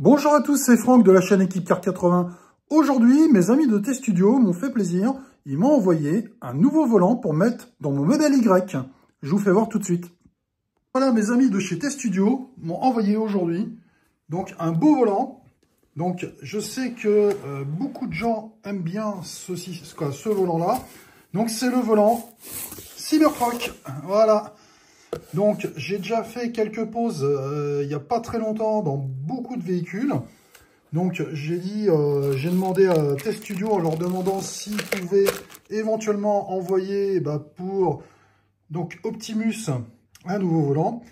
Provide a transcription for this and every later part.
Bonjour à tous, c'est Franck de la chaîne Équipe Car 80. Aujourd'hui, mes amis de T-Studio m'ont fait plaisir. Ils m'ont envoyé un nouveau volant pour mettre dans mon modèle Y. Je vous fais voir tout de suite. Voilà, mes amis de chez T-Studio m'ont envoyé aujourd'hui donc un beau volant. Donc, je sais que beaucoup de gens aiment bien ce volant-là. Donc, c'est le volant Cybertruck. Voilà. Donc, j'ai déjà fait quelques pauses il n'y a pas très longtemps dans beaucoup de véhicules. Donc, j'ai demandé à T-Studio en leur demandant s'ils pouvaient éventuellement envoyer pour donc Optimus un nouveau volant.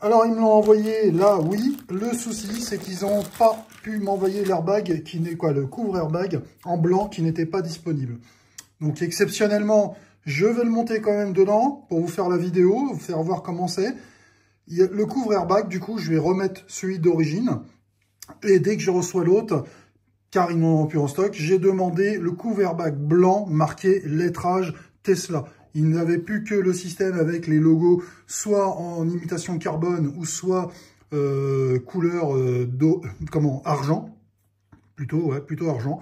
Alors, ils me l'ont envoyé là, oui. Le souci, c'est qu'ils n'ont pas pu m'envoyer l'airbag, le couvre-airbag en blanc qui n'était pas disponible. Donc, exceptionnellement, je vais le monter quand même dedans pour vous faire la vidéo, vous faire voir comment c'est. Le couvre-airbag, du coup, je vais remettre celui d'origine. Et dès que je reçois l'autre, car ils n'en ont plus en stock, j'ai demandé le couvre-airbag blanc marqué lettrage Tesla. Ils n'avaient plus que le système avec les logos, soit en imitation carbone ou soit couleur argent. Plutôt argent.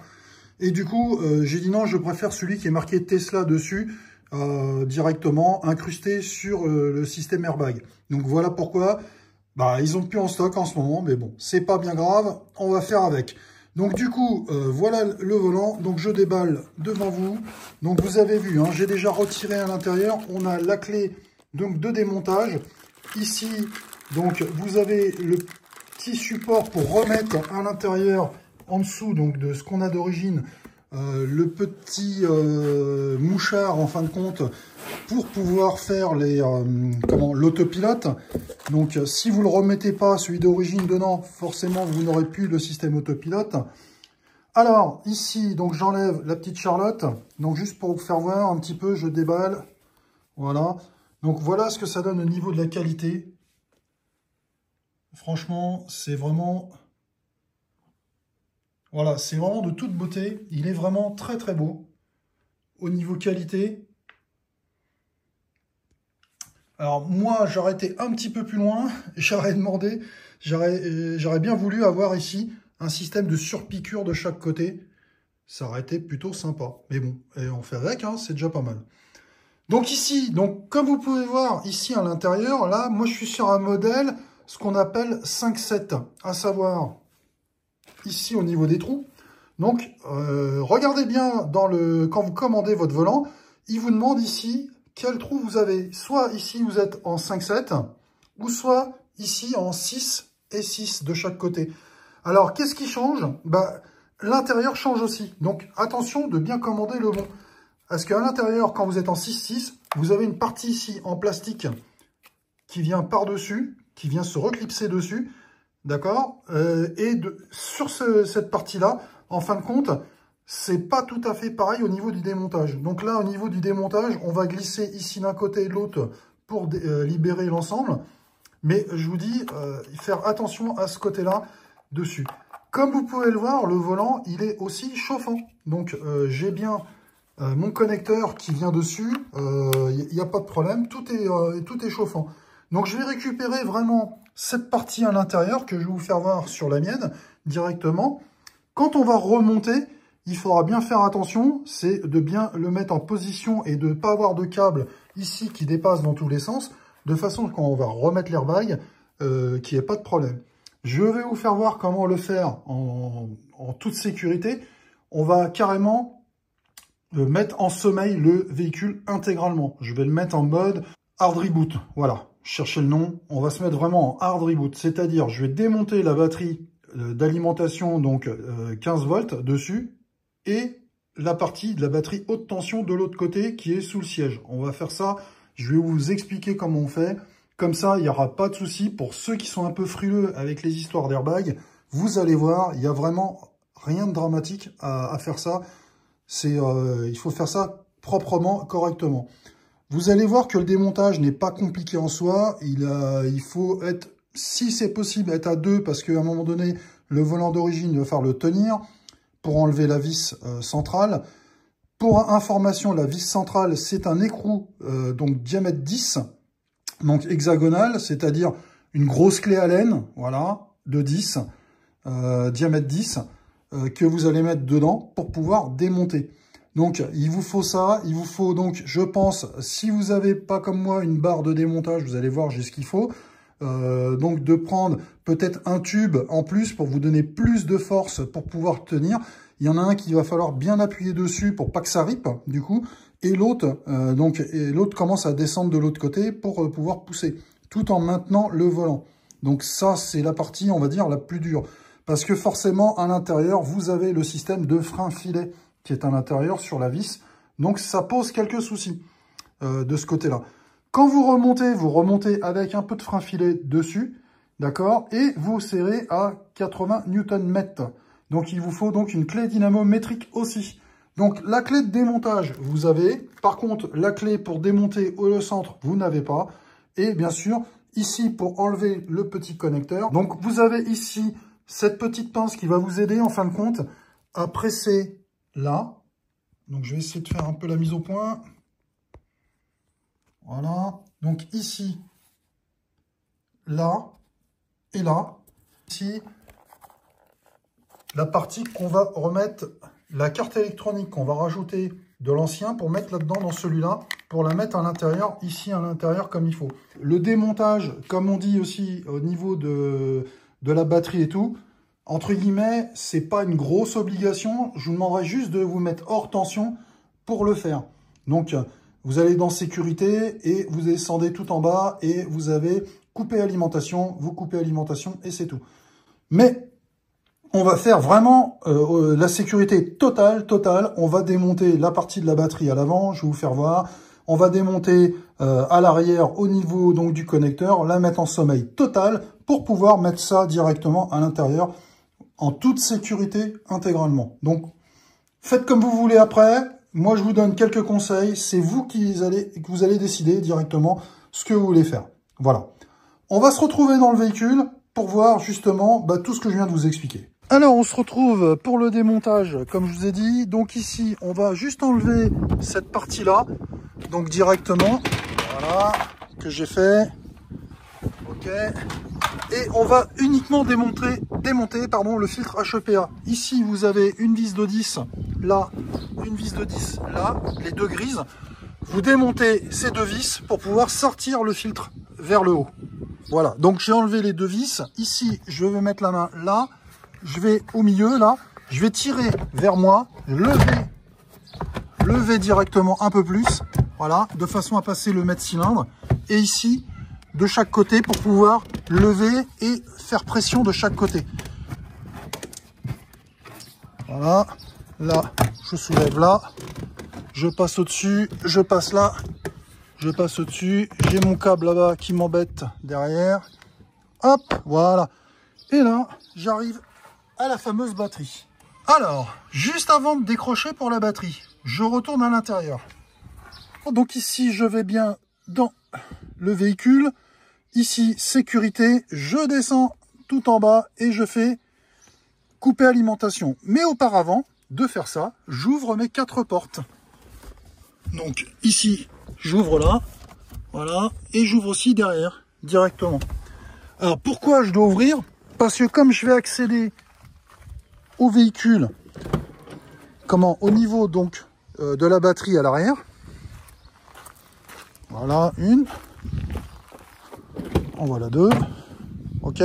Et du coup, j'ai dit non, je préfère celui qui est marqué Tesla dessus, directement incrusté sur le système airbag. Donc voilà pourquoi ils ont plus en stock en ce moment, mais bon, c'est pas bien grave, on va faire avec. Donc du coup, voilà le volant, donc je déballe devant vous. Donc vous avez vu, hein, j'ai déjà retiré à l'intérieur, on a la clé donc de démontage. Ici, donc vous avez le petit support pour remettre à l'intérieur, en dessous donc de ce qu'on a d'origine, le petit mouchard en fin de compte pour pouvoir faire l'autopilote. Donc si vous ne le remettez pas celui d'origine dedans, forcément vous n'aurez plus le système autopilote. Alors ici donc j'enlève la petite Charlotte, donc juste pour vous faire voir un petit peu, je déballe, voilà. Donc voilà ce que ça donne au niveau de la qualité. Franchement c'est vraiment... Voilà, c'est vraiment de toute beauté. Il est vraiment très très beau. Au niveau qualité. Alors moi, j'aurais été un petit peu plus loin. J'aurais bien voulu avoir ici un système de surpiqûre de chaque côté. Ça aurait été plutôt sympa. Mais bon, et on fait avec, hein, c'est déjà pas mal. Donc ici, comme vous pouvez voir ici à l'intérieur, là, moi je suis sur un modèle, ce qu'on appelle 5.7, à savoir... ici au niveau des trous. Donc, regardez bien quand vous commandez votre volant, il vous demande ici quel trou vous avez. Soit ici vous êtes en 5.7 ou soit ici en 6 et 6 de chaque côté. Alors, qu'est-ce qui change? L'intérieur change aussi. Donc, attention de bien commander le bon. Parce qu'à l'intérieur, quand vous êtes en 6.6, vous avez une partie ici en plastique qui vient par-dessus, qui vient se reclipser dessus. D'accord, sur cette partie-là, en fin de compte, c'est pas tout à fait pareil au niveau du démontage. Donc là, au niveau du démontage, on va glisser ici d'un côté et de l'autre pour libérer l'ensemble. Mais je vous dis, faire attention à ce côté-là dessus. Comme vous pouvez le voir, le volant, il est aussi chauffant. Donc j'ai bien mon connecteur qui vient dessus. Il n'y a pas de problème, tout est chauffant. Donc je vais récupérer vraiment cette partie à l'intérieur que je vais vous faire voir sur la mienne directement. Quand on va remonter, il faudra bien faire attention, c'est de bien le mettre en position et de ne pas avoir de câble ici qui dépasse dans tous les sens, de façon que quand on va remettre l'airbag, qu'il n'y ait pas de problème. Je vais vous faire voir comment le faire en toute sécurité. On va carrément mettre en sommeil le véhicule intégralement. Je vais le mettre en mode hard reboot, voilà. Cherchez le nom, on va se mettre vraiment en hard reboot, c'est-à-dire je vais démonter la batterie d'alimentation, donc 15 volts dessus, et la partie de la batterie haute tension de l'autre côté qui est sous le siège. On va faire ça, je vais vous expliquer comment on fait, comme ça il n'y aura pas de souci. Pour ceux qui sont un peu frileux avec les histoires d'airbag, vous allez voir, il n'y a vraiment rien de dramatique à faire ça. Il faut faire ça proprement, correctement. Vous allez voir que le démontage n'est pas compliqué en soi. Il faut être, si c'est possible, être à deux parce qu'à un moment donné, le volant d'origine va falloir le tenir pour enlever la vis centrale. Pour information, la vis centrale, c'est un écrou donc diamètre 10, donc hexagonal, c'est-à-dire une grosse clé Allen, voilà, de 10. diamètre 10 que vous allez mettre dedans pour pouvoir démonter. Donc, il vous faut ça. Il vous faut donc, je pense, si vous n'avez pas comme moi une barre de démontage, vous allez voir, j'ai ce qu'il faut. Donc, de prendre peut-être un tube en plus pour vous donner plus de force pour pouvoir tenir. Il y en a un qu'il va falloir bien appuyer dessus pour pas que ça rippe, du coup. Et l'autre, l'autre commence à descendre de l'autre côté pour pouvoir pousser, tout en maintenant le volant. Donc ça, c'est la partie, on va dire, la plus dure. Parce que forcément, à l'intérieur, vous avez le système de frein-filet qui est à l'intérieur sur la vis. Donc ça pose quelques soucis de ce côté-là. Quand vous remontez avec un peu de frein-filet dessus, d'accord, et vous serrez à 80 Nm. Donc il vous faut donc une clé dynamométrique aussi. Donc la clé de démontage, vous avez. Par contre, la clé pour démonter au centre, vous n'avez pas. Et bien sûr, ici, pour enlever le petit connecteur. Donc vous avez ici cette petite pince qui va vous aider, en fin de compte, à presser là. Donc je vais essayer de faire un peu la mise au point. Voilà. Donc ici, là, et là. Ici, la partie qu'on va remettre, la carte électronique qu'on va rajouter de l'ancien pour mettre là-dedans dans celui-là, pour la mettre à l'intérieur, ici à l'intérieur comme il faut. Le démontage, comme on dit aussi au niveau de la batterie et tout, entre guillemets, c'est pas une grosse obligation. Je vous demanderai juste de vous mettre hors tension pour le faire. Donc, vous allez dans sécurité et vous descendez tout en bas et vous avez coupé alimentation, vous coupez alimentation et c'est tout. Mais on va faire vraiment la sécurité totale. On va démonter la partie de la batterie à l'avant, je vais vous faire voir. On va démonter à l'arrière au niveau donc du connecteur, la mettre en sommeil total pour pouvoir mettre ça directement à l'intérieur en toute sécurité intégralement. Donc, faites comme vous voulez après. Moi, je vous donne quelques conseils. C'est vous que vous allez décider directement ce que vous voulez faire. Voilà. On va se retrouver dans le véhicule pour voir justement tout ce que je viens de vous expliquer. Alors, on se retrouve pour le démontage, comme je vous ai dit. Donc ici, on va juste enlever cette partie-là. Donc directement, voilà, que j'ai fait. Ok. Et on va uniquement démonter le filtre HEPA. Ici, vous avez une vis de 10, là, une vis de 10, là, les deux grises. Vous démontez ces deux vis pour pouvoir sortir le filtre vers le haut. Voilà, donc j'ai enlevé les deux vis. Ici, je vais mettre la main là. Je vais au milieu, là. Je vais tirer vers moi, lever directement un peu plus. Voilà, de façon à passer le mètre-cylindre. Et ici, de chaque côté pour pouvoir lever et faire pression de chaque côté. Voilà, là, je soulève là. Je passe au-dessus, je passe là. Je passe au-dessus. J'ai mon câble là-bas qui m'embête derrière. Hop, voilà. Et là, j'arrive à la fameuse batterie. Alors, juste avant de décrocher pour la batterie, je retourne à l'intérieur. Donc ici, je vais bien dans le véhicule. Ici, sécurité. Je descends tout en bas et je fais couper alimentation. Mais auparavant de faire ça, j'ouvre mes 4 portes. Donc ici, j'ouvre là. Voilà. Et j'ouvre aussi derrière, directement. Alors, pourquoi je dois ouvrir? Parce que comme je vais accéder au véhicule, au niveau donc de la batterie à l'arrière. Voilà, une. En voilà 2. Ok.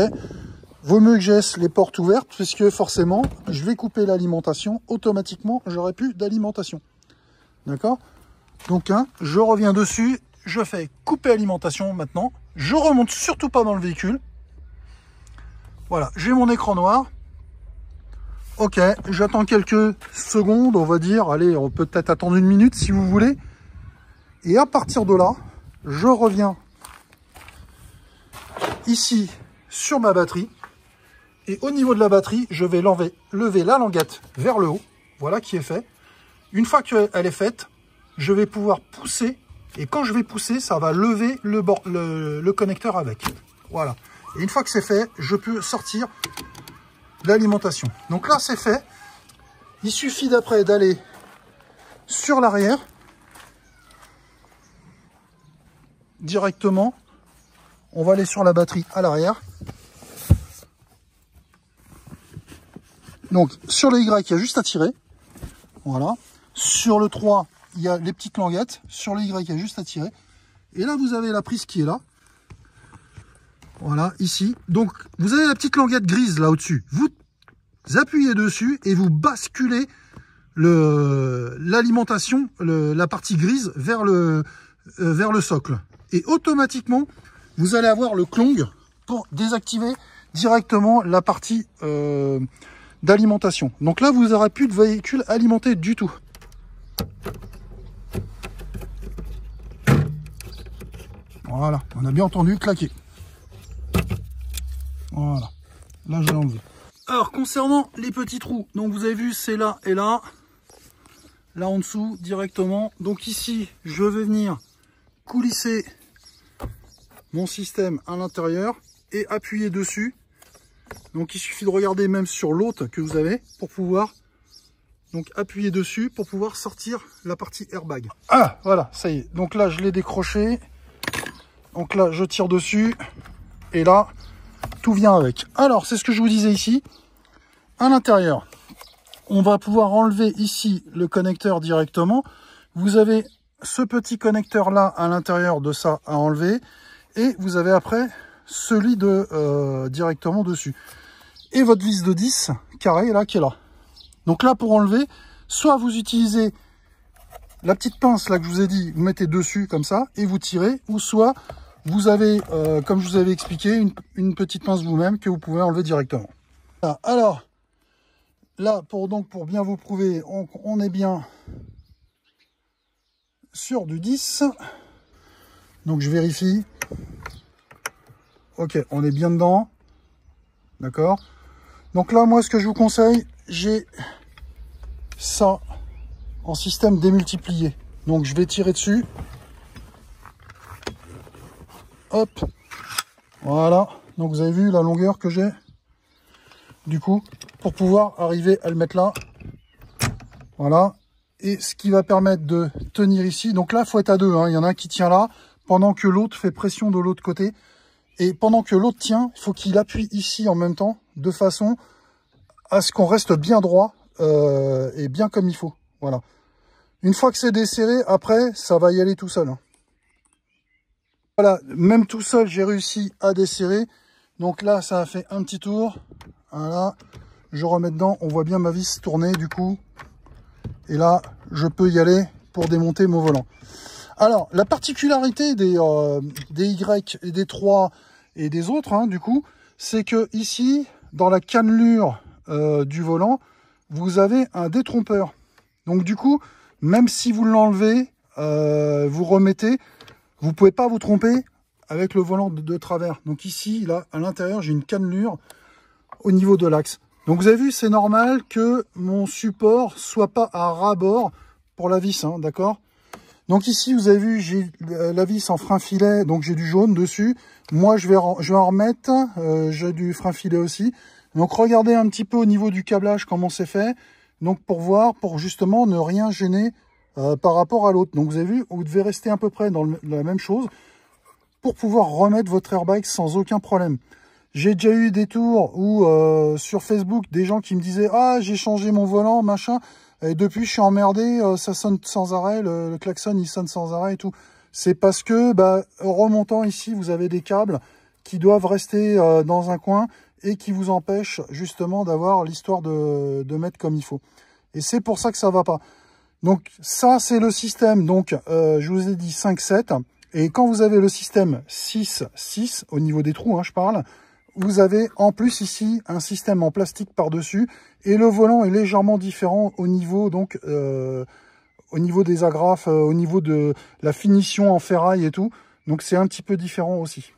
Vaut mieux que je laisse les portes ouvertes, puisque forcément, je vais couper l'alimentation. Automatiquement, j'aurai plus d'alimentation. D'accord? Donc, je reviens dessus. Je fais couper alimentation maintenant. Je remonte surtout pas dans le véhicule. Voilà, j'ai mon écran noir. Ok, j'attends quelques secondes, on va dire. Allez, on peut peut-être attendre 1 minute si vous voulez. Et à partir de là, je reviens ici sur ma batterie. Et au niveau de la batterie, je vais lever la languette vers le haut. Voilà qui est fait. Une fois qu'elle est faite, je vais pouvoir pousser. Et quand je vais pousser, ça va lever le connecteur avec. Voilà. Et une fois que c'est fait, je peux sortir l'alimentation. Donc là, c'est fait. Il suffit d'après d'aller sur l'arrière. Directement. On va aller sur la batterie à l'arrière. Donc sur le Y, il y a juste à tirer. Voilà. Sur le 3, il y a les petites languettes. Sur le Y, il y a juste à tirer. Et là, vous avez la prise qui est là. Voilà, ici. Donc, vous avez la petite languette grise là au-dessus. Vous appuyez dessus et vous basculez l'alimentation, la partie grise vers le socle. Et automatiquement, vous allez avoir le clong pour désactiver directement la partie d'alimentation. Donc là, vous n'aurez plus de véhicule alimenté du tout. Voilà, on a bien entendu claquer. Voilà, là je l'ai enlevé. Alors concernant les petits trous, donc vous avez vu c'est là et là. Là en dessous directement. Donc ici, je vais venir coulisser mon système à l'intérieur et appuyer dessus. Donc il suffit de regarder même sur l'autre que vous avez pour pouvoir donc appuyer dessus pour pouvoir sortir la partie airbag. Ah voilà, ça y est. Donc là je l'ai décroché. Donc là je tire dessus et là tout vient avec. Alors c'est ce que je vous disais ici. À l'intérieur, on va pouvoir enlever ici le connecteur directement. Vous avez ce petit connecteur là à l'intérieur de ça à enlever. Et vous avez après celui de directement dessus. Et votre vis de 10 carré là qui est là. Donc là pour enlever, soit vous utilisez la petite pince là que je vous ai dit, vous mettez dessus comme ça et vous tirez. Ou soit vous avez, comme je vous avais expliqué, une petite pince vous-même que vous pouvez enlever directement. Voilà. Alors, là, pour bien vous prouver, on est bien sur du 10. Donc je vérifie. Ok, on est bien dedans. D'accord. Donc là, moi, ce que je vous conseille, j'ai ça en système démultiplié. Donc je vais tirer dessus. Hop. Voilà. Donc vous avez vu la longueur que j'ai. Du coup, pour pouvoir arriver à le mettre là. Voilà. Et ce qui va permettre de tenir ici. Donc là, il faut être à deux. Hein. Il y en a un qui tient là, pendant que l'autre fait pression de l'autre côté. Et pendant que l'autre tient, il faut qu'il appuie ici en même temps, de façon à ce qu'on reste bien droit et bien comme il faut. Voilà. Une fois que c'est desserré, après, ça va y aller tout seul. Hein. Voilà, même tout seul, j'ai réussi à desserrer. Donc là, ça a fait un petit tour. Voilà. Je remets dedans, on voit bien ma vis tourner du coup. Et là, je peux y aller pour démonter mon volant. Alors, la particularité des Y et des 3 et des autres, hein, du coup, c'est que ici, dans la cannelure du volant, vous avez un détrompeur. Donc du coup, même si vous l'enlevez, vous remettez, vous ne pouvez pas vous tromper avec le volant de travers. Donc ici, là, à l'intérieur, j'ai une cannelure au niveau de l'axe. Donc vous avez vu, c'est normal que mon support soit pas à ras-bord pour la vis, hein, d'accord? Donc ici, vous avez vu, j'ai la vis en frein filet, donc j'ai du jaune dessus. Moi, je vais en remettre, j'ai du frein filet aussi. Donc regardez un petit peu au niveau du câblage comment c'est fait. Donc pour voir, pour justement ne rien gêner par rapport à l'autre. Donc vous avez vu, vous devez rester à peu près dans la même chose pour pouvoir remettre votre airbag sans aucun problème. J'ai déjà eu des tours où sur Facebook, des gens qui me disaient « Ah, j'ai changé mon volant, machin ». Et depuis, je suis emmerdé, ça sonne sans arrêt, le klaxon, il sonne sans arrêt et tout. C'est parce que, remontant ici, vous avez des câbles qui doivent rester dans un coin et qui vous empêchent justement d'avoir l'histoire de mettre comme il faut. Et c'est pour ça que ça va pas. Donc ça, c'est le système. Donc, je vous ai dit 5-7. Et quand vous avez le système 6-6, au niveau des trous, hein, je parle, vous avez en plus ici un système en plastique par-dessus et le volant est légèrement différent au niveau donc au niveau des agrafes, au niveau de la finition en ferraille et tout. Donc c'est un petit peu différent aussi.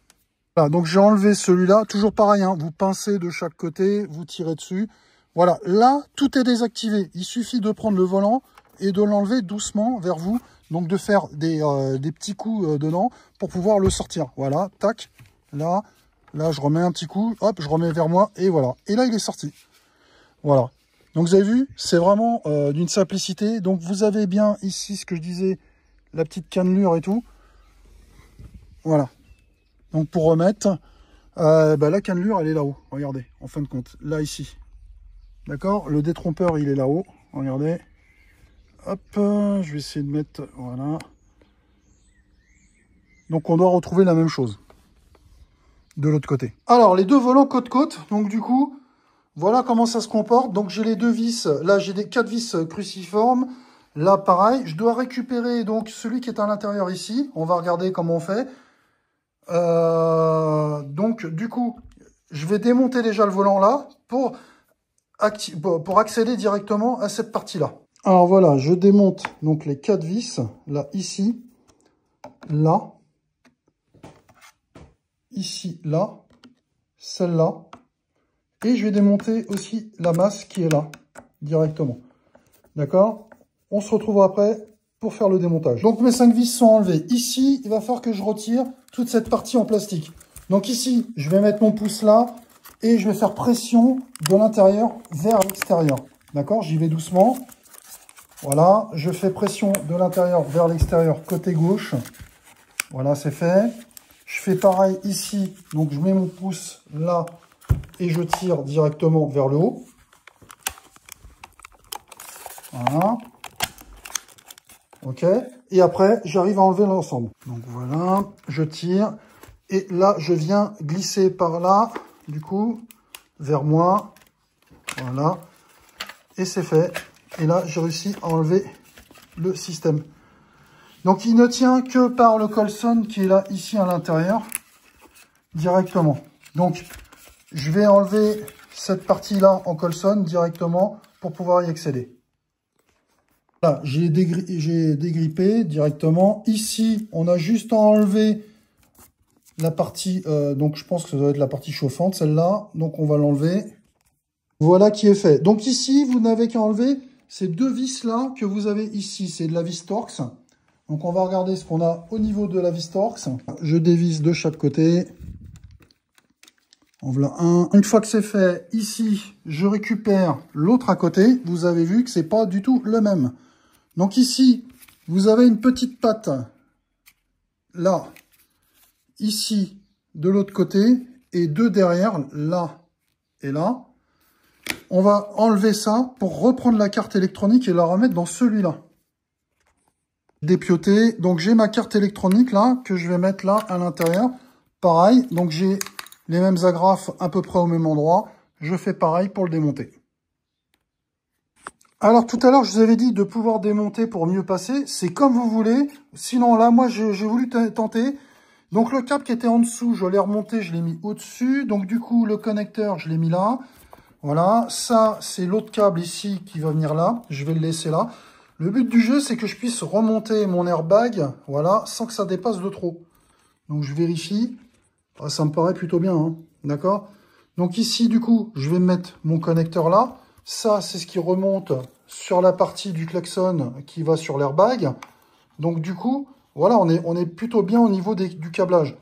Voilà, donc j'ai enlevé celui-là, toujours pareil, hein, vous pincez de chaque côté, vous tirez dessus. Voilà, là tout est désactivé. Il suffit de prendre le volant et de l'enlever doucement vers vous. Donc de faire des petits coups dedans pour pouvoir le sortir. Voilà, tac, là. Là, je remets un petit coup, hop, je remets vers moi, et voilà. Et là, il est sorti. Voilà. Donc, vous avez vu, c'est vraiment d'une simplicité. Donc, vous avez bien ici, ce que je disais, la petite cannelure et tout. Voilà. Donc, pour remettre, la cannelure, elle est là-haut. Regardez, en fin de compte. Là, ici. D'accord? Le détrompeur, il est là-haut. Regardez. Hop, je vais essayer de mettre... Voilà. Donc, on doit retrouver la même chose de l'autre côté. Alors, les deux volants côte-côte. Donc, du coup, voilà comment ça se comporte. Donc, j'ai les deux vis. Là, j'ai des 4 vis cruciformes. Là, pareil. Je dois récupérer donc celui qui est à l'intérieur ici. On va regarder comment on fait. Donc, du coup, je vais démonter déjà le volant là pour accéder directement à cette partie-là. Alors voilà, je démonte donc les 4 vis, là, ici, là, ici, là, celle-là, et je vais démonter aussi la masse qui est là, directement. D'accord? On se retrouve après pour faire le démontage. Donc mes 5 vis sont enlevées. Ici, il va falloir que je retire toute cette partie en plastique. Donc ici, je vais mettre mon pouce là, et je vais faire pression de l'intérieur vers l'extérieur. D'accord? J'y vais doucement. Voilà, je fais pression de l'intérieur vers l'extérieur côté gauche. Voilà, c'est fait. Je fais pareil ici. Donc, je mets mon pouce là et je tire directement vers le haut. Voilà. OK. Et après, j'arrive à enlever l'ensemble. Donc, voilà, je tire. Et là, je viens glisser par là, du coup, vers moi. Voilà. Et c'est fait. Et là, j'ai réussi à enlever le système. Donc, il ne tient que par le Colson qui est là, ici, à l'intérieur, directement. Donc, je vais enlever cette partie-là en Colson directement pour pouvoir y accéder. Là, j'ai dégrippé directement. Ici, on a juste à enlever la partie, donc je pense que ça doit être la partie chauffante, celle-là. Donc, on va l'enlever. Voilà qui est fait. Donc, ici, vous n'avez qu'à enlever ces deux vis-là que vous avez ici. C'est de la vis Torx. Donc, on va regarder ce qu'on a au niveau de la vis Torx. Je dévisse de chaque côté. En voilà un. Une fois que c'est fait, ici, je récupère l'autre à côté. Vous avez vu que c'est pas du tout le même. Donc, ici, vous avez une petite patte. Là. Ici, de l'autre côté. Et deux derrière, là et là. On va enlever ça pour reprendre la carte électronique et la remettre dans celui-là. Dépioter. Donc, j'ai ma carte électronique là, que je vais mettre là à l'intérieur. Pareil. Donc, j'ai les mêmes agrafes à peu près au même endroit. Je fais pareil pour le démonter. Alors, tout à l'heure, je vous avais dit de pouvoir démonter pour mieux passer. C'est comme vous voulez. Sinon, là, moi, j'ai voulu tenter. Donc, le câble qui était en dessous, je l'ai remonté, je l'ai mis au-dessus. Donc, du coup, le connecteur, je l'ai mis là. Voilà, ça, c'est l'autre câble ici qui va venir là. Je vais le laisser là. Le but du jeu, c'est que je puisse remonter mon airbag, voilà, sans que ça dépasse de trop. Donc, je vérifie. Ah, ça me paraît plutôt bien, hein, d'accord? Donc, ici, du coup, je vais mettre mon connecteur là. Ça, c'est ce qui remonte sur la partie du klaxon qui va sur l'airbag. Donc, du coup, voilà, on est plutôt bien au niveau du câblage.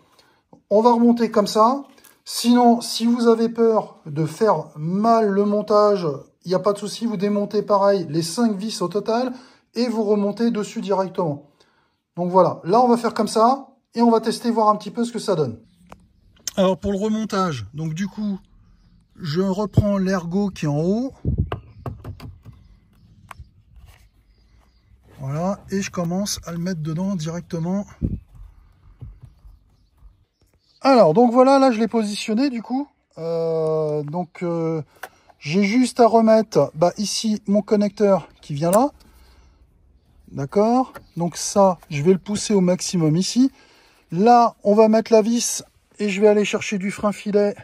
On va remonter comme ça. Sinon, si vous avez peur de faire mal le montage, il n'y a pas de souci. Vous démontez pareil les 5 vis au total et vous remontez dessus directement. Donc voilà, là on va faire comme ça et on va tester, voir un petit peu ce que ça donne. Alors pour le remontage, donc du coup, je reprends l'ergot qui est en haut. Voilà, et je commence à le mettre dedans directement. Alors, donc voilà, là je l'ai positionné du coup. J'ai juste à remettre ici mon connecteur qui vient là. D'accord? Donc ça, je vais le pousser au maximum ici. Là, on va mettre la vis et je vais aller chercher du frein filet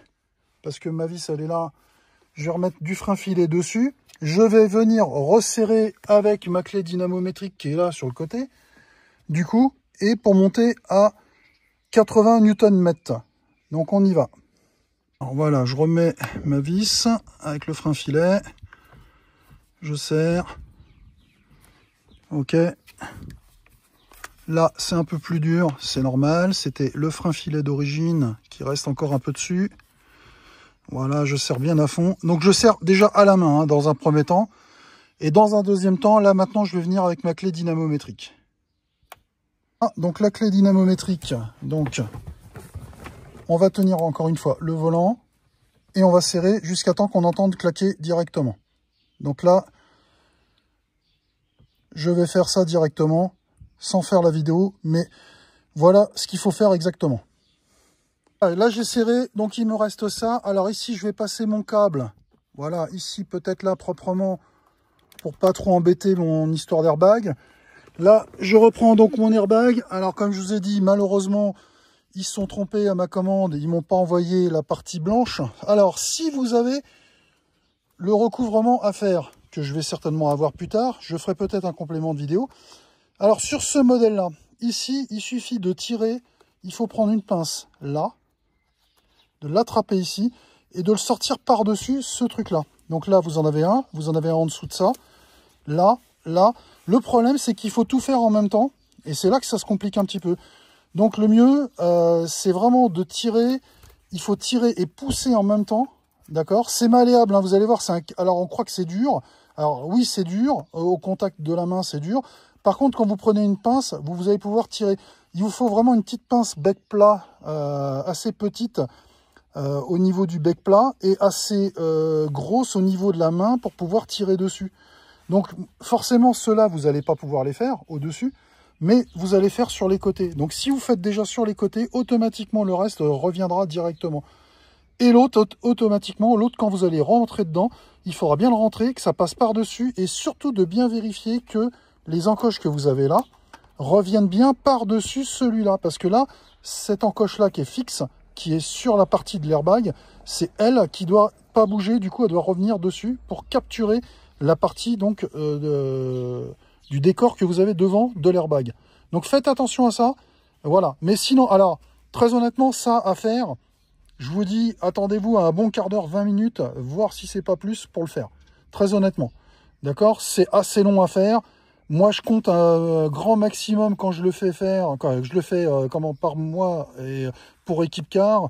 parce que ma vis elle est là. Je vais remettre du frein filet dessus. Je vais venir resserrer avec ma clé dynamométrique qui est là sur le côté. Du coup, et pour monter à 80 Nm. Donc on y va. Alors voilà, je remets ma vis avec le frein filet. Je serre. Ok. Là, c'est un peu plus dur, c'est normal. C'était le frein filet d'origine qui reste encore un peu dessus. Voilà, je serre bien à fond. Donc je serre déjà à la main dans un premier temps. Et dans un deuxième temps, là maintenant, je vais venir avec ma clé dynamométrique. Donc la clé dynamométrique, donc on va tenir encore une fois le volant et on va serrer jusqu'à temps qu'on entende claquer directement. Donc là, je vais faire ça directement, sans faire la vidéo, mais voilà ce qu'il faut faire exactement. Là, j'ai serré, donc il me reste ça. Alors ici, je vais passer mon câble. Voilà, ici, peut-être là, proprement, pour pas trop embêter mon histoire d'airbag. Là, je reprends donc mon airbag. Alors, comme je vous ai dit, malheureusement, ils se sont trompés à ma commande. Ils m'ont pas envoyé la partie blanche. Alors, si vous avez le recouvrement à faire, que je vais certainement avoir plus tard, je ferai peut-être un complément de vidéo. Alors, sur ce modèle-là, ici, il suffit de tirer. Il faut prendre une pince là, de l'attraper ici et de le sortir par-dessus ce truc-là. Donc là, vous en avez un en dessous de ça. Là, là. Le problème, c'est qu'il faut tout faire en même temps. Et c'est là que ça se complique un petit peu. Donc le mieux, c'est vraiment de tirer. Il faut tirer et pousser en même temps. D'accord? C'est malléable, hein, vous allez voir. Alors on croit que c'est dur. Alors oui, c'est dur. Au contact de la main, c'est dur. Par contre, quand vous prenez une pince, vous allez pouvoir tirer. Il vous faut vraiment une petite pince bec plat, assez petite au niveau du bec plat et assez grosse au niveau de la main pour pouvoir tirer dessus. Donc forcément, ceux-là, vous n'allez pas pouvoir les faire au-dessus, mais vous allez faire sur les côtés. Donc si vous faites déjà sur les côtés, automatiquement le reste reviendra directement. Et l'autre, automatiquement, l'autre, quand vous allez rentrer dedans, il faudra bien le rentrer, que ça passe par-dessus, et surtout de bien vérifier que les encoches que vous avez là reviennent bien par-dessus celui-là. Parce que là, cette encoche-là qui est fixe, qui est sur la partie de l'airbag, c'est elle qui doit pas bouger, du coup elle doit revenir dessus pour capturer la partie donc du décor que vous avez devant de l'airbag. Donc faites attention à ça, voilà. Mais sinon, alors, très honnêtement, ça à faire, je vous dis, attendez-vous à un bon quart d'heure, 20 minutes, voir si c'est pas plus pour le faire. Très honnêtement, d'accord? C'est assez long à faire. Moi, je compte un grand maximum quand je le fais faire, quand je le fais par mois et pour équipe car,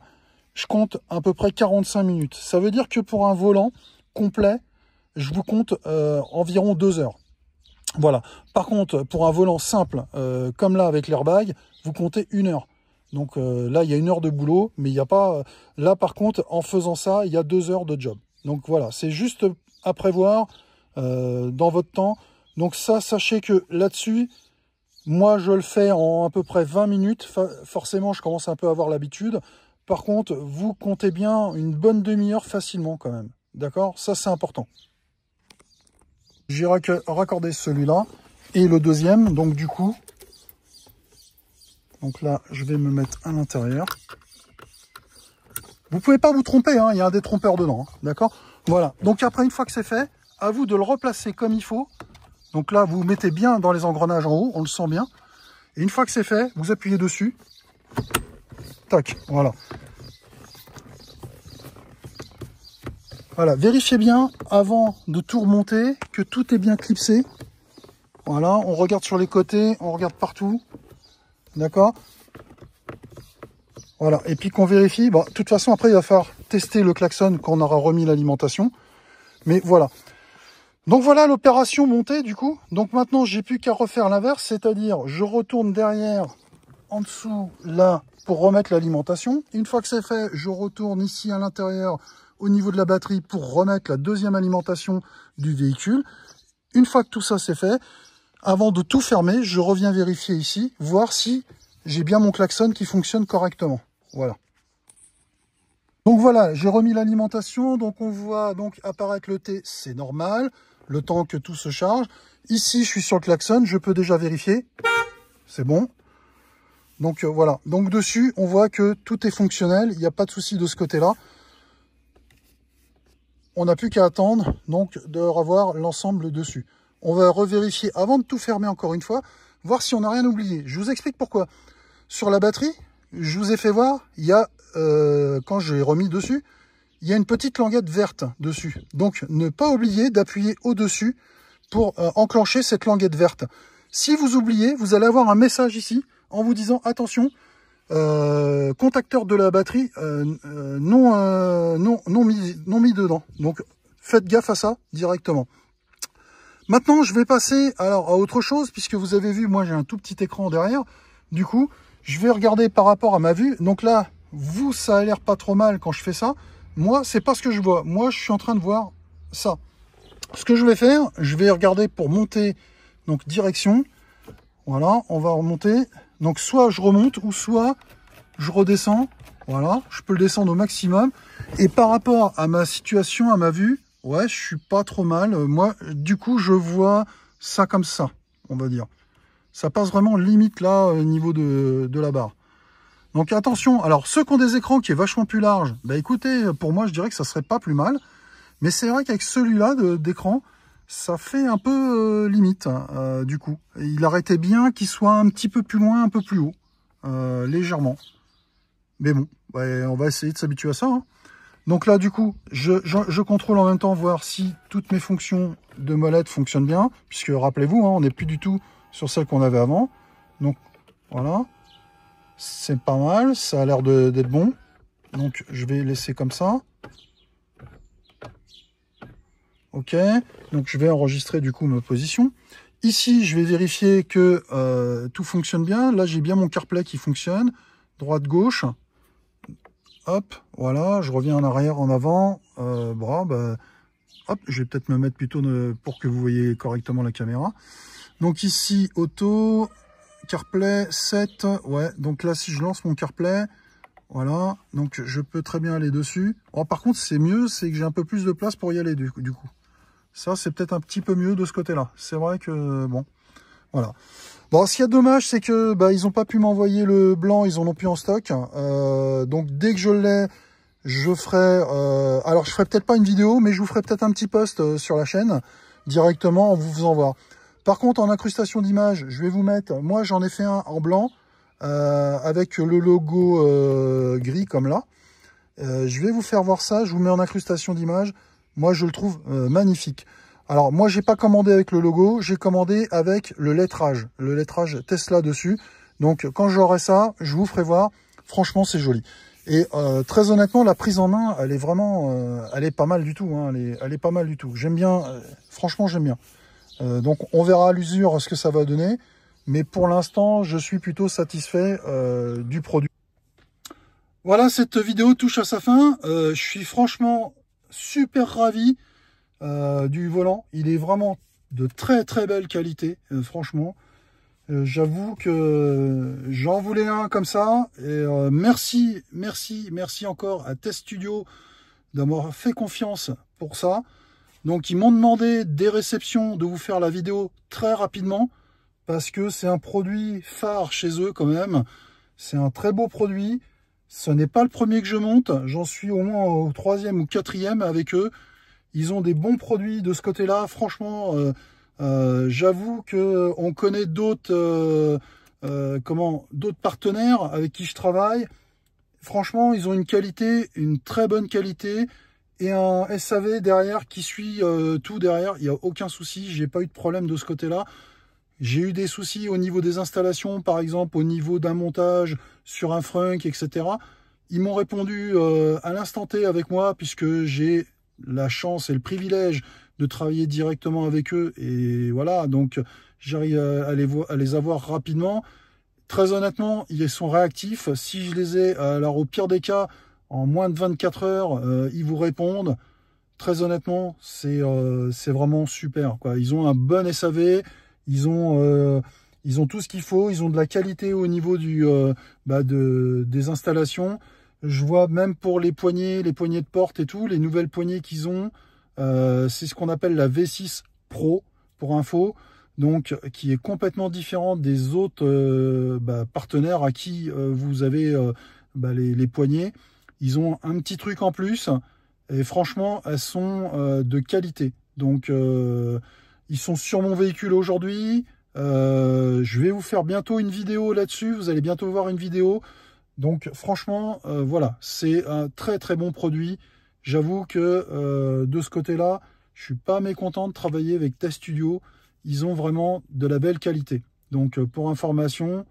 je compte à peu près 45 minutes. Ça veut dire que pour un volant complet, je vous compte environ 2 heures. Voilà. Par contre, pour un volant simple, comme là avec l'airbag, vous comptez 1 heure. Donc là, il y a 1 heure de boulot, mais il n'y a pas... Là, par contre, en faisant ça, il y a 2 heures de job. Donc voilà, c'est juste à prévoir dans votre temps. Donc ça, sachez que là-dessus, moi, je le fais en à peu près 20 minutes. Forcément, je commence un peu à avoir l'habitude. Par contre, vous comptez bien une bonne demi-heure facilement quand même. D'accord? Ça, c'est important. J'ai raccordé celui-là et le deuxième. Donc du coup, donc là, je vais me mettre à l'intérieur. Vous pouvez pas vous tromper, hein, il y a un détrompeur dedans. Hein, d'accord? Voilà. Donc après, une fois que c'est fait, à vous de le replacer comme il faut. Donc là, vous mettez bien dans les engrenages en haut, on le sent bien. Et une fois que c'est fait, vous appuyez dessus. Tac, voilà. Voilà, vérifiez bien avant de tout remonter que tout est bien clipsé. Voilà, on regarde sur les côtés, on regarde partout. D'accord? Voilà, et puis qu'on vérifie. Bon, de toute façon, après, il va falloir tester le klaxon quand on aura remis l'alimentation. Mais voilà. Donc voilà l'opération montée du coup. Donc maintenant j'ai plus qu'à refaire l'inverse, c'est-à-dire je retourne derrière, en dessous, là, pour remettre l'alimentation. Une fois que c'est fait, je retourne ici à l'intérieur, au niveau de la batterie, pour remettre la deuxième alimentation du véhicule. Une fois que tout ça c'est fait, avant de tout fermer, je reviens vérifier ici, voir si j'ai bien mon klaxon qui fonctionne correctement. Voilà. Donc voilà, j'ai remis l'alimentation, donc on voit donc apparaître le T, c'est normal. Le temps que tout se charge. Ici, je suis sur le klaxon, je peux déjà vérifier. C'est bon. Donc voilà. Donc dessus, on voit que tout est fonctionnel. Il n'y a pas de souci de ce côté-là. On n'a plus qu'à attendre donc de revoir l'ensemble dessus. On va revérifier avant de tout fermer encore une fois, voir si on n'a rien oublié. Je vous explique pourquoi. Sur la batterie, je vous ai fait voir, il y a, quand j'ai remis dessus, il y a une petite languette verte dessus. Donc, ne pas oublier d'appuyer au-dessus pour enclencher cette languette verte. Si vous oubliez, vous allez avoir un message ici en vous disant « Attention, contacteur de la batterie non mis dedans. » Donc, faites gaffe à ça directement. Maintenant, je vais passer alors à autre chose, puisque vous avez vu, moi j'ai un tout petit écran derrière. Du coup, je vais regarder par rapport à ma vue. Donc là, vous, ça a l'air pas trop mal quand je fais ça. Moi, c'est pas ce que je vois. Moi, je suis en train de voir ça. ce que je vais faire, je vais regarder pour monter, donc direction. Voilà, on va remonter. Donc soit je remonte ou soit je redescends. Voilà, je peux le descendre au maximum. Et par rapport à ma situation, à ma vue, ouais, je suis pas trop mal. Moi, du coup, je vois ça comme ça, on va dire. Ça passe vraiment limite là, au niveau de la barre. Donc attention, alors ceux qui ont des écrans qui est vachement plus large, bah écoutez, pour moi, je dirais que ça serait pas plus mal. Mais c'est vrai qu'avec celui-là d'écran, ça fait un peu limite, du coup. Et il aurait été bien qu'il soit un petit peu plus loin, un peu plus haut, légèrement. Mais bon, ouais, on va essayer de s'habituer à ça. Hein. Donc là, du coup, je contrôle en même temps, voir si toutes mes fonctions de molette fonctionnent bien. Puisque, rappelez-vous, hein, on n'est plus du tout sur celle qu'on avait avant. Donc, voilà. C'est pas mal, ça a l'air d'être bon. Donc, je vais laisser comme ça. Ok, donc je vais enregistrer du coup ma position. Ici, je vais vérifier que tout fonctionne bien. Là, j'ai bien mon CarPlay qui fonctionne. Droite-gauche. Hop, voilà, je reviens en arrière, en avant. Bon, bah, hop, je vais peut-être me mettre plutôt pour que vous voyez correctement la caméra. Donc ici, auto, CarPlay 7. Ouais, donc là, si je lance mon CarPlay, voilà, donc je peux très bien aller dessus. Oh, par contre, c'est mieux, c'est que j'ai un peu plus de place pour y aller du coup. Ça, c'est peut-être un petit peu mieux de ce côté-là. C'est vrai que, bon, voilà. Bon, ce qu'il y a de dommage, c'est que bah, ils n'ont pas pu m'envoyer le blanc, ils en ont plus en stock. Donc, dès que je l'ai, je ferai... alors, je ferai peut-être pas une vidéo, mais je vous ferai peut-être un petit post sur la chaîne, directement, en vous faisant voir. Par contre, en incrustation d'image, je vais vous mettre... Moi, j'en ai fait un en blanc, avec le logo gris, comme là. Je vais vous faire voir ça, je vous mets en incrustation d'image. Moi, je le trouve magnifique. Alors, moi, j'ai pas commandé avec le logo, j'ai commandé avec le lettrage Tesla dessus. Donc, quand j'aurai ça, je vous ferai voir. Franchement, c'est joli. Et très honnêtement, la prise en main, elle est vraiment, elle est pas mal du tout. Hein, elle est pas mal du tout. J'aime bien, franchement, j'aime bien. Donc, on verra à l'usure ce que ça va donner. Mais pour l'instant, je suis plutôt satisfait du produit. Voilà, cette vidéo touche à sa fin. Je suis franchement super ravi du volant. Il est vraiment de très très belle qualité, franchement. J'avoue que j'en voulais un comme ça. Et merci encore à Test Studio d'avoir fait confiance pour ça. Donc ils m'ont demandé des réceptions de vous faire la vidéo très rapidement parce que c'est un produit phare chez eux quand même. C'est un très beau produit. Ce n'est pas le premier que je monte, j'en suis au moins au 3e ou 4e avec eux. Ils ont des bons produits de ce côté-là. Franchement, j'avoue qu'on connaît d'autres d'autres partenaires avec qui je travaille. Franchement, ils ont une qualité, une très bonne qualité. Et un SAV derrière qui suit tout derrière. Il n'y a aucun souci, j'ai pas eu de problème de ce côté-là. J'ai eu des soucis au niveau des installations, par exemple au niveau d'un montage sur un frunk, etc. Ils m'ont répondu à l'instant T avec moi, puisque j'ai la chance et le privilège de travailler directement avec eux. Et voilà, donc j'arrive à les avoir rapidement. Très honnêtement, ils sont réactifs. Si je les ai, alors au pire des cas, en moins de 24 heures, ils vous répondent. Très honnêtement, c'est vraiment super, quoi. Ils ont un bon SAV. Ils ont tout ce qu'il faut, ils ont de la qualité au niveau des installations. Je vois même pour les poignées de porte et tout, les nouvelles poignées qu'ils ont, c'est ce qu'on appelle la V6 Pro, pour info, donc qui est complètement différente des autres partenaires à qui vous avez les poignées. Ils ont un petit truc en plus, et franchement, elles sont de qualité. Donc... ils sont sur mon véhicule aujourd'hui. Je vais vous faire bientôt une vidéo là-dessus. Vous allez bientôt voir une vidéo. Donc franchement, voilà, c'est un très très bon produit. J'avoue que de ce côté-là, je suis pas mécontent de travailler avec Test Studio. Ils ont vraiment de la belle qualité. Donc pour information,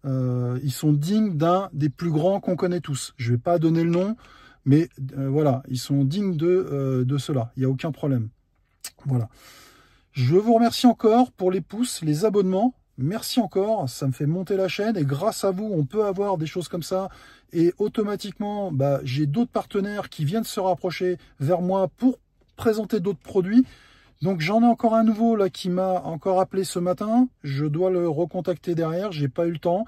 ils sont dignes d'un des plus grands qu'on connaît tous. Je vais pas donner le nom, mais voilà, ils sont dignes de cela. Il n'y a aucun problème. Voilà. Je vous remercie encore pour les pouces, les abonnements. Merci encore, ça me fait monter la chaîne et grâce à vous, on peut avoir des choses comme ça. Et automatiquement, j'ai d'autres partenaires qui viennent se rapprocher vers moi pour présenter d'autres produits. Donc j'en ai encore un nouveau là qui m'a encore appelé ce matin. Je dois le recontacter derrière, j'ai pas eu le temps.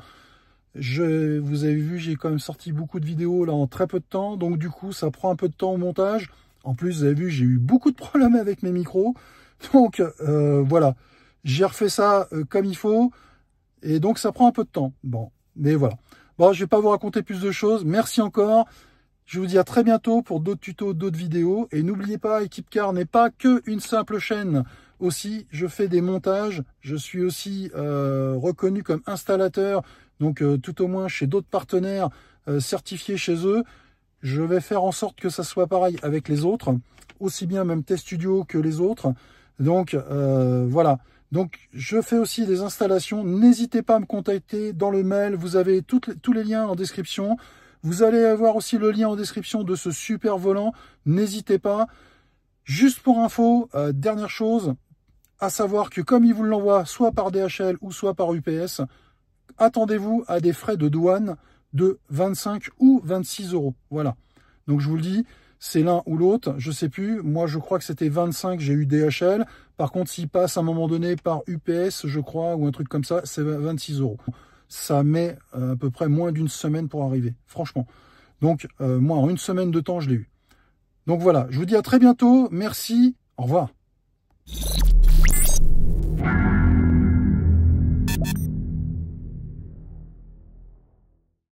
Vous avez vu, j'ai quand même sorti beaucoup de vidéos là en très peu de temps. Donc du coup, ça prend un peu de temps au montage. En plus, vous avez vu, j'ai eu beaucoup de problèmes avec mes micros. Donc voilà, j'ai refait ça comme il faut. Et donc ça prend un peu de temps. Bon, mais voilà. Bon, je vais pas vous raconter plus de choses. Merci encore. Je vous dis à très bientôt pour d'autres tutos, d'autres vidéos. Et n'oubliez pas, Equipcar n'est pas que une simple chaîne. Aussi, je fais des montages. Je suis aussi reconnu comme installateur. Donc, tout au moins chez d'autres partenaires certifiés chez eux. Je vais faire en sorte que ça soit pareil avec les autres. Aussi bien même Test Studio que les autres. Donc, voilà. Donc, je fais aussi des installations. N'hésitez pas à me contacter dans le mail. Vous avez tous les liens en description. Vous allez avoir aussi le lien en description de ce super volant. N'hésitez pas. Juste pour info, dernière chose, à savoir que comme ils vous l'envoient soit par DHL ou soit par UPS, attendez-vous à des frais de douane de 25 ou 26 €. Voilà. Donc je vous le dis, c'est l'un ou l'autre, je sais plus. Moi, je crois que c'était 25, j'ai eu DHL. Par contre, s'il passe à un moment donné par UPS, je crois, ou un truc comme ça, c'est 26 €. Ça met à peu près moins d'une semaine pour arriver, franchement. Donc, moi, en une semaine de temps, je l'ai eu. Donc voilà, je vous dis à très bientôt. Merci, au revoir.